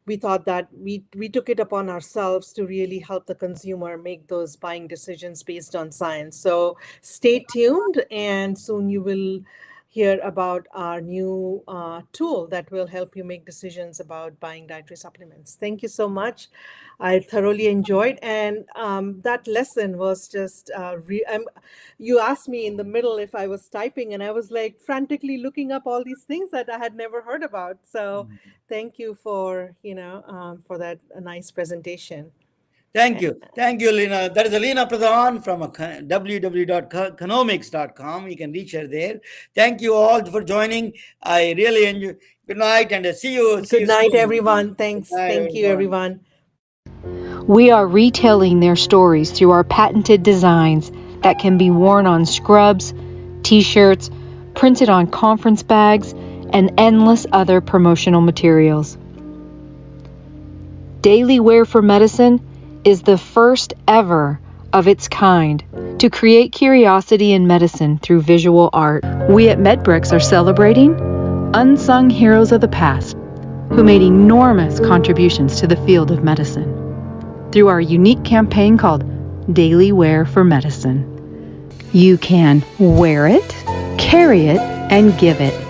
we thought that we took it upon ourselves to really help the consumer make those buying decisions based on science. So stay tuned, and soon you will hear about our new tool that will help you make decisions about buying dietary supplements. Thank you so much. I thoroughly enjoyed, and that lesson was just. You asked me in the middle if I was typing, and I was like frantically looking up all these things that I had never heard about. So, thank you for that nice presentation. Thank you. Thank you, Leena. That is Leena Pradhan from www.canomics.com. You can reach her there. Thank you all for joining. I really enjoy. Good night, and see you. See Good you night, soon. everyone. Good Thanks. night, Thank you, everyone. everyone. We are retelling their stories through our patented designs that can be worn on scrubs, t-shirts, printed on conference bags, and endless other promotional materials. Daily Wear for Medicine is the first ever of its kind to create curiosity in medicine through visual art. We at MedBricks are celebrating unsung heroes of the past who made enormous contributions to the field of medicine through our unique campaign called Daily Wear for Medicine. You can wear it, carry it, and give it.